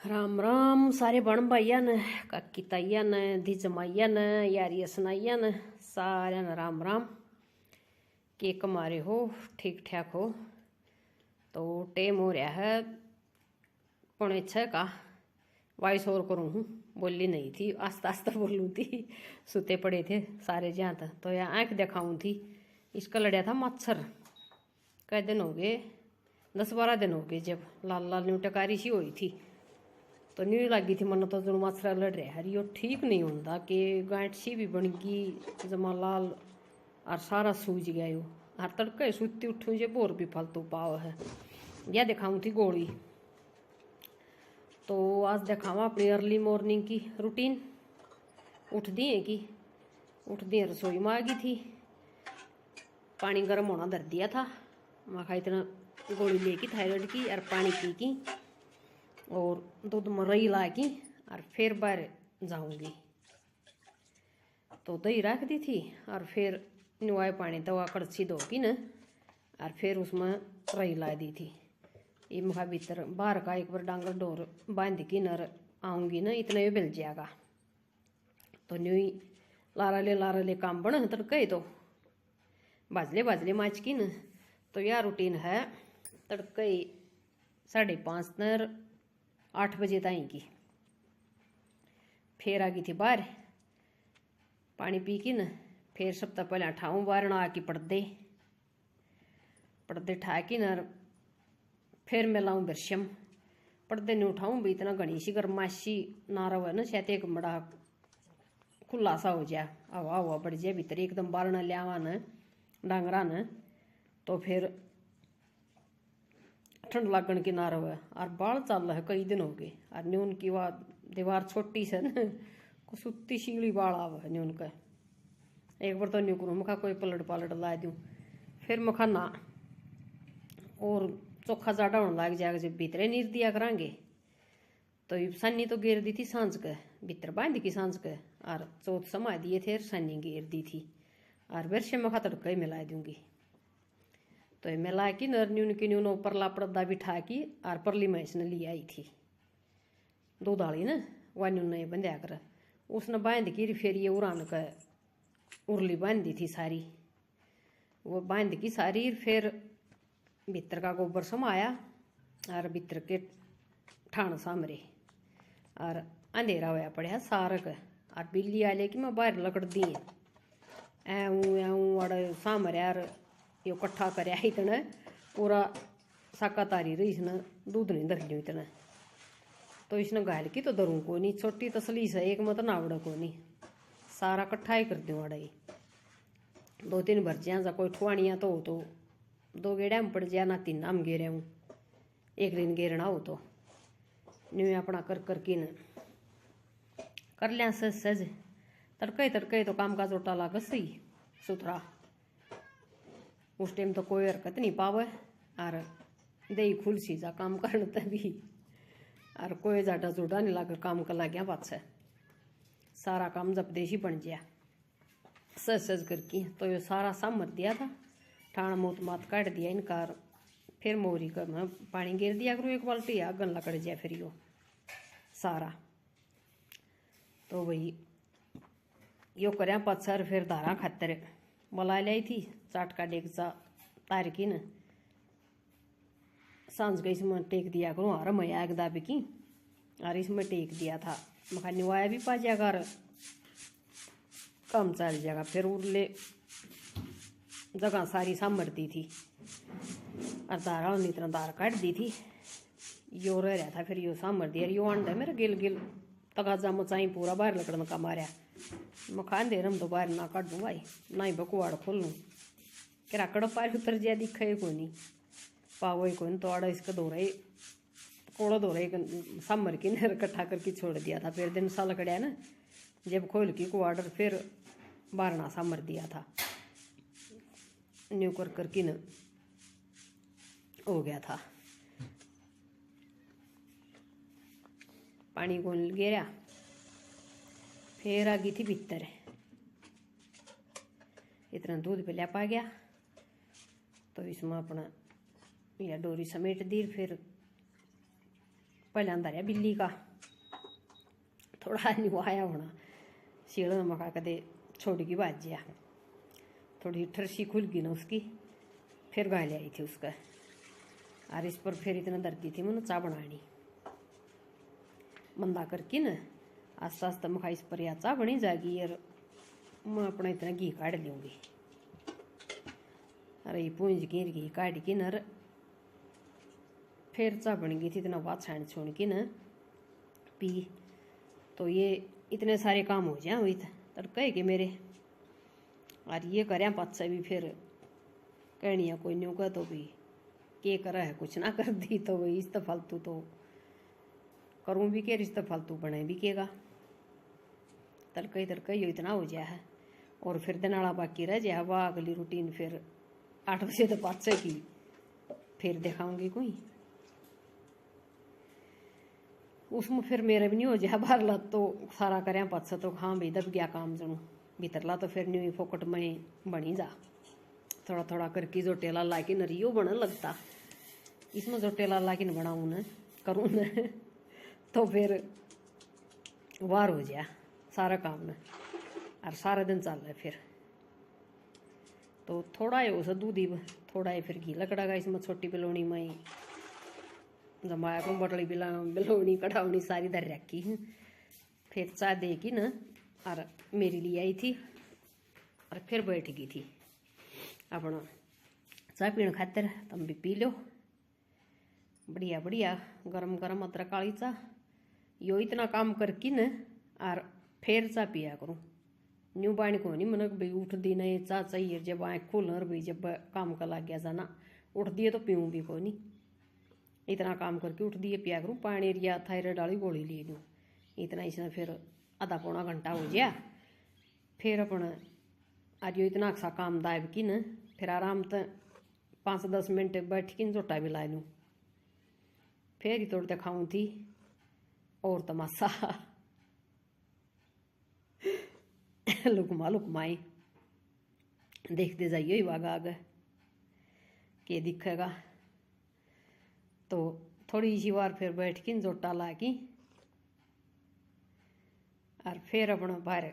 राम राम सारे बण भाइया ने काकी ताइया ने धी जमाइया ने यारिया सुनाइया ने सारे ने राम राम। के कमारे हो ठीक ठाक हो। तो टेम हो रहा है 5:45 का। वॉइस और करूँ हूँ, बोली नहीं थी, आस्ता आस्ता बोलूँ थी। सुते पड़े थे सारे जहाँ तक। तो यहाँ आँख दिखाऊँ थी, इसका लड़िया था मच्छर। कई दिन हो गए, 10-12 दिन हो गए जब लाल लाल न्यू टकारी सी हुई थी। तो न्यू लगी थी मन तो जो मच्छर लड़ रहा है, यो ठीक नहीं होता कि गांठ सी भी बन गई जमा लाल और सारा सूज गया यो। हर तड़के सुती उठूँ जे बोर भी फालतू पाव है। यह दिखाऊँ थी गोली। तो आज दिखावा अपनी अर्ली मॉर्निंग की रूटीन। उठ दिए रसोई में आ गई थी, पानी गर्म होना धर दिया था। मैं खा इतना गोली लेकी थायराइड की और पानी पी की और दूध में रही ला की और फिर बाहर जाऊंगी। तो दही रख दी थी और फिर नुआए पानी तवा कड़छी धो की न और फिर उसमें रही ला दी थी। ये मुखा भीतर बाहर का एक बार डांगर डोर बांध की नर आऊँगी न, इतना ही मिल जाएगा। तो न्यू लारा ले काम बन तड़के तो बाजले माच की न। तो यह रूटीन है तड़के 5:30 न 8 बजे ताई की। फिर आ गई थी बाहर पानी पी की न। फिर सब तक पहले ठाऊँ बाहर ना आके पर्दे ठा की न। फिर मैं लाऊं बरशम, पर्दे नहीं उठाऊं भी इतना घनी सी गर्माशी ना रहा है ना, शायद एक बड़ा खुला सा हो जाए, हवा बढ़ जाए भीतर एकदम बालना लियावा न डांगरा न। तो फिर ठंड लागण की ना रहा है और बाल चल रहा है कई दिन हो गए। और न्यून की वह दीवार छोटी से न को सुती सीढ़ी बाल आवा है न्यून का। एक बार तो न्यू करूँ मखा कोई पलट ला दूँ, फिर मखा ना और चोखा जाडा होने लग जाएगा जब भीतरे नीर दिया करांगे। तो सन्नी तो घेर दी थी सांझ के, भीतर बांध की सांझ के और चौथ समा दिए थे, सन्नी घेर दी थी और वर्षे मखा तड़का ही मिला दूंगी। तो ये मिला की नर न्यून की न्यून परला पर्दा बिठा की और परली मैस ने ली आई थी दूध आली न, वह न्यून ने बंध्या कर उसने बांध की। फिर ये उड़ान का उर्ली बांध दी थी सारी, वो बांध की सारी। फिर भीतर का गोबर समाया और भीतर के ठाण सामरे और अंधेरा होया पड़ा सारक। और बिल्ली आले की मैं बाहर लकड़ दी ऐऊ अड़ सामर यार यो कट्ठा कर इतने पूरा साका तारी रही इसने दूध नहीं धर लियो इतने। तो इसने घायल की तो धरूँ को नहीं, छोटी तसली से एक मत नावड़ को नहीं, सारा कट्ठा ही कर दूँ अड़ाई। 2-3 भर जा जा कोई ठुआनिया तो 2 गेड़ा में पड़ जाए ना 3 नाम गेरे हूँ, एक दिन गेरना हो तो न्यू अपना कर की न कर लिया सज तड़के तो काम का जोटा लाग सही सुथरा। उस टाइम तो कोई हरकत नहीं पावे और दही खुल सी जा काम करने तभी और कोई जाटा जोड़ा नहीं लाग काम कर ला गया बात से सारा काम जब देशी बन गया सज करके। तो ये सारा सामर दिया था, ठाण मूत मात काट दिया इनकार। फिर मोरी का मैं पानी गिर दिया करूँ 1 बाल्टी, आगन लकड़ जाए फिर यो सारा। तो वही यो करया पत्थर फिर धारा खातर मला लाई थी चाट का डेगचा तार की न। सांझ गई इसमें टेक दिया करूँ और मैं एक दाबी की और इसमें टेक दिया था। मखा निवाया भी पा जाएगा और कम चल जाएगा। फिर उरले जगह सारी सामर दी थी और दारा इतना दार काट दी थी। यो रह रहा था फिर यो सामर दिया। यो अंडा मेरा गिल तगाजा मचाई पूरा बाहर लकड़न का मारा। मखा अंधेर हम तो बाहर ना काट दूँ भाई, ना ही बकुआड़ खोल लूँ कि कड़ पार उतर जाए दिखे को नहीं पावो को नहीं। तो आड़ा इसका कोड़ा सामर की नर इकट्ठा करके छोड़ दिया था। फिर दिन साल कड़िया ना जब खोल की कुआड़ फिर बारना सामर दिया था न्यू कर की न हो गया था। पानी को गिरा फिर आ गई थी भीतर, इतना दूध पिला पा गया। तो इसमें अपना या डोरी समेट दी। फिर पहले अंदर बिल्ली का थोड़ा निवाया होना शील मका कदे छोटी की बाजिया थोड़ी ठरसी खुल गई ना उसकी, फिर गाय ले आई थी उसका। और इस पर फिर इतना दर्दी थी मैंने चा बनानी मंदा करके न आस्ता आस्ता मखा इस पर या चा बनी जाएगी और मैं अपना इतना घी काट लूँगी। अरे ये पूंज गिर घी काट के न फिर चा बन गई थी इतना बात छान छोड़ के न पी। तो ये इतने सारे काम हो जाए हुई तड़के के मेरे, और ये करें पाचा भी फिर कहनी है कोई नहीं का तो भी के करा है कुछ ना कर दी तो वही इस तो फालतू तो करूँ भी के रिश्ता फालतू बने भी केगा तड़के यो इतना हो जाए है। और फिर दिन आला बाकी रह जाए वह अगली रूटीन फिर 8 बजे तो पाचे की फिर दिखाऊंगी कोई उसमें फिर मेरा भी नहीं हो जाए बाहर ला तो सारा करें पाचा तो हाँ भाई दब गया काम जनू भीतरला तो फिर न्यू फोकट में बनी जा थोड़ा थोड़ा करके जो टेला ला के नरियो बन लगता इसमें जो टेला ला के बनाऊँ न करूँ न तो फिर वार हो जाए सारा काम न और सारा दिन चल रहा है फिर। तो थोड़ा है उस दूध ही थोड़ा है फिर घी लकड़ागा इसमें छोटी बिलोनी में जमाया को बटली बिलोनी कढ़ावनी सारी धर रखी फिर चाय दे की न और मेरी लिए आई थी और फिर बैठ गई थी अपना चाय पीने खातिर तुम भी पी लो बढ़िया बढ़िया गरम गरम अदरक वाली चा यो इतना काम करके न और फिर चा पिया करूँ न्यू बाण को नहीं मनक भाई उठ दी नहीं चा चाहिए जब आँख खोल भाई जब काम का लग गया जाना उठ दिए तो पीऊँ भी को नहीं इतना काम करके उठ दिए पिया करूँ पानी या थायराइड वाली गोली ले लूँ इतना इसमें फिर आधा पौना घंटा हो गया फिर अपन आज यो इतना अच्छा काम दायब की न फिर आराम से 5-10 मिनट बैठ के जोटा भी ला लूँ फिर ही तोड़ते खाऊँ थी और तमाशा लुकमाई देखते जाइए वागा आगे के दिखेगा। तो थोड़ी सी बार फिर बैठ के जोटा ला की और फिर अपना बाहर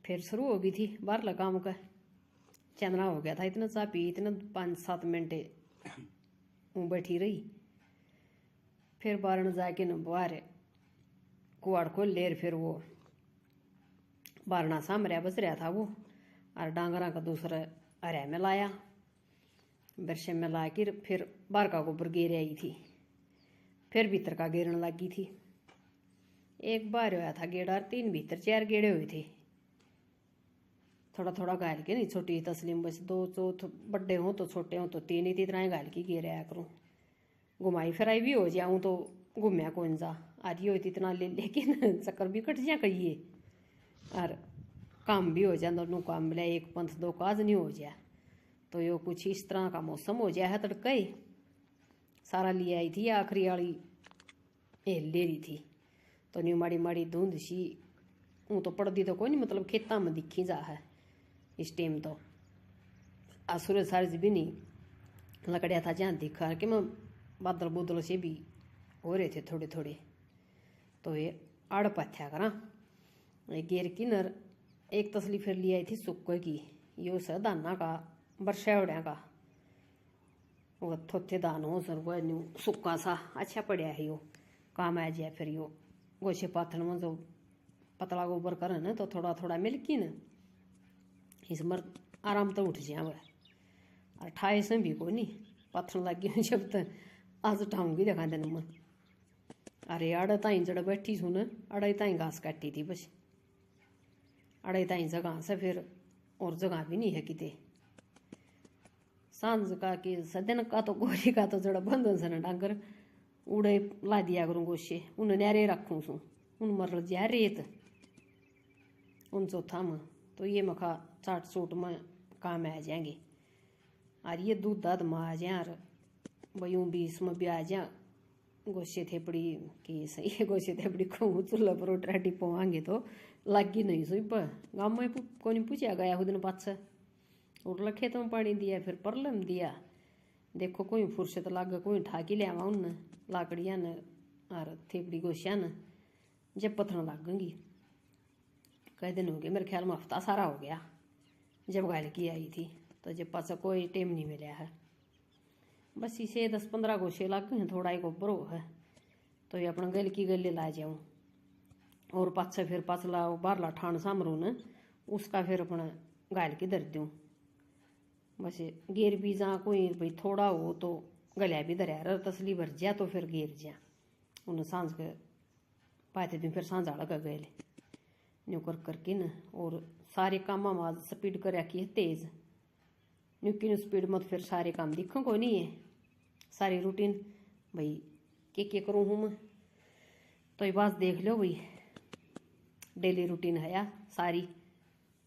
फिर शुरू हो गई थी बाहर लगा काम का चंदना हो गया था इतना चा पी इतना 5-7 मिनट बैठी रही फिर बारण जाके न बाहर कुआड़ खोल लेर फिर वो बारना सामरिया बच रहा था वो और डांगरा का दूसरा हरिया में लाया बरसे में ला के फिर बाहर का गोबर गेर आई थी फिर भीतर का गेरने लगी थी। एक बार होया था गेड़ा 3 भीतर 4 गेड़े हुए थे थोड़ा थोड़ा गाल के नहीं छोटी तस्लीम बस 2 चौथ बड़े हों तो छोटे हों तो 3 ही इतना गाल की गेर आया करूँ घुमाई फिराई भी हो जाऊँ तो घूमया कौन जा आदि हो इतना ले लेकिन चक्कर भी कट जा कहिए और काम भी हो जाए दोनों काम मिला एक पंथ 2 काज नहीं हो जाए। तो यो कुछ इस तरह का मौसम हो जाए है तड़के सारा ले आई थी आखिरी वाली ले रही थी तो न्यू माड़ी माड़ी धुंध सी ऊँ तो पड़ती तो कोई नहीं मतलब खेतों में दिखी जा है इस टाइम तो आसुर सार्ज भी नहीं लकड़िया था जहाँ दिखा कि मैं बादल बुदल से भी हो रहे थे थोड़े थोड़े। तो ये आड़ पाथ्या करा गेर किनर एक तसली फिर ली आई थी सुक्के की यो स दाना का बरसावड़िया का वो थोथे दान हो सर वो न्यू सुक्का सा अच्छा पड़ा है यो काम आ जाए फिर यो गोशे पाथन में जो पतला गोबर कर न तो थोड़ा थोड़ा मिलकी न इस मर आराम तो उठ जाए वह और ठाए से भी को नहीं पाथन लगी जब तक आज उठाऊंगी देखा दिन मन अरे अड़े ताई जड़ बैठी सुन अड़े ताई घास काटी थी बस अड़े ताई जगह से फिर और जगह भी नहीं है किते सांझ का कि सदन का तो गोरी का तो जड़ा बंधन से न डांगर उड़े ला दिया करूँ गोशे उन न्यारे रखूँ सू उन मर जा रेत उन चौथा में तो ये मखा चाट चोट में काम आ जाएंगे और ये दूध दाद में आ जाए और वयूँ बीस में भी आ जाए गोशे थेपड़ी कि सही गोशे थेपड़ी कहूँ चूल्हा पर रोटी पवाएंगे तो लगी नहीं सोई पर गाँव में को नहीं पूछा गया खुद ने पाछा उड़ला खेत में पानी दिया फिर परलम दिया देखो कोई फुर्सत लाग कोई ठाकी ले आवा उन लाकड़िया ने और थेपड़ी गोशिया न जब पथन लगेंगी। कई दिन हो गए, मेरे ख्याल में हफ्ता सारा हो गया जब गायल की आई थी, तो जब पासा कोई टाइम नहीं मिला है। बस इसे 10-15 गोशे लग गए हैं, थोड़ा एक ऊपर हो है, तो ये अपना गल की गले ला जाऊँ। और पाछे फिर पाछला बारला ठाण सामरू न उसका फिर अपना गायल की धर दूँ। बस गेर भी जहाँ कोई भाई थोड़ा हो तो गलिया भी धरिया, तसली भर जा तो फिर गेर जा उन्हें सांझ के पाते दिन फिर सांझ आड़ का गए न्यू कर करके न। और सारे काम में आज स्पीड कर रखी है तेज, न्यूकी न्यू स्पीड मत फिर सारे काम दिखो को नहीं है। सारी रूटीन भाई के करूँ हूँ मैं, तो ये बात देख लो भाई, डेली रूटीन है या सारी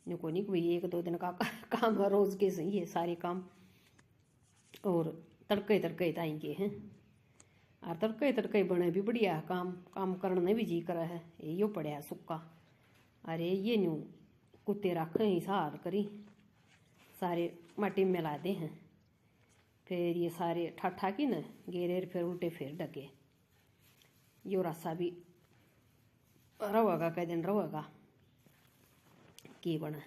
न्यू को नहीं भाई 1-2 दिन का काम है, रोज के सही है सारे काम। और तड़के तड़के आएंगे हैं, और तड़के तड़के बने भी बढ़िया है, काम करने भी जी करा है। यो पड़ा सुक्का, अरे ये न्यू कुत्ते रखे ही सार करी सारे माटी में मिला दे हैं। फिर ये सारे ठाठा की न गेरे फिर उल्टे फिर डगे। यो रास्ता भी रहेगा, कई दिन रहेगा की बना।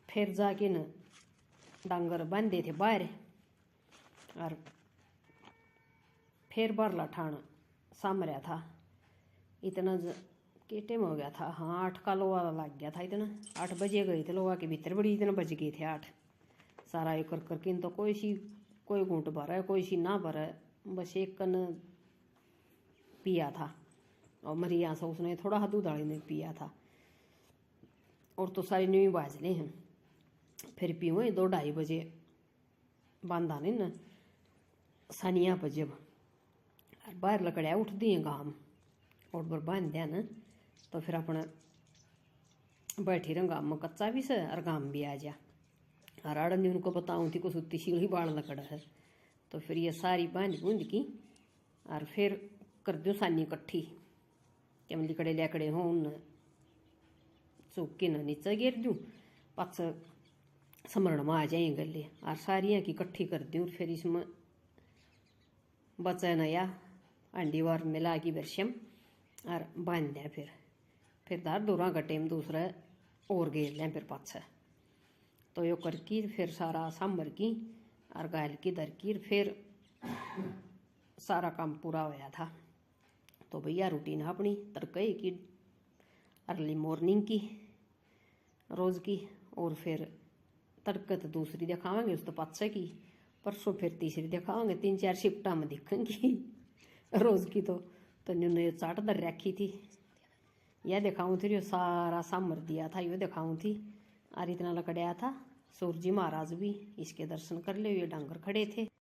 फिर जाके न डांगर बांधे थे बाहर, और फिर बारला ठाण साम रहा था। इतना के टाइम हो गया था, हाँ 8 का लोहा लग गया था। इतना 8 बजे गए थे लोहा के भीतर, बड़ी इतना बज गए थे 8। सारा ये कर करके तो कोई घूंट भरा है, कोई सी ना भरा है, बस एक कन पिया था। और मरिया से उसने थोड़ा दूध आड़ी ने पिया था। और तो सारी न्यू बाजले हैं। फिर पीऊँ 2-2:30 बजे बांधा नहीं न सनिया पर जब, और बाहर लकड़िया उठती हैं गाम और बर बांध दिया न, तो फिर अपना बैठी रह गाम में कच्चा भी से और गाम भी आ जा। और आड़ंदी उनको बताऊँ थी को सुती सीढ़ी बाढ़ लकड़ा है, तो फिर ये सारी बांध बूंद की और फिर कर दूँ सानी इकट्ठी, जब लिकड़े लकड़े हों उन सूख के न नीचे गिर दूँ, पास समरण में आ जाए गले। और सारियाँ की इकट्ठी कर दूँ, फिर इसमें बचा नया अंडी वार मिला की बरशम और बांध दिया। फिर दार दूरा का टाइम दूसरा और घेर लें फिर पाछा। तो यो करकी फिर सारा सांभर की और गायल की दर की, फिर सारा काम पूरा होया था। तो भैया रूटीन है अपनी तड़के की अर्ली मॉर्निंग की रोज़ की। और फिर तड़के तो दूसरी दिखावांगे, उस तो पाछे की, परसों फिर तीसरी दिखावांगे। 3-4 शिफ्टा में दिखेंगी रोज़ की। तो ने चाट दर रखी थी, यह दिखाऊँ थी, यो सारा सांभर दिया था, यो दिखाऊँ थी। और इतना लकड़िया था। सूरजी महाराज भी इसके दर्शन कर ले, ये डांगर खड़े थे।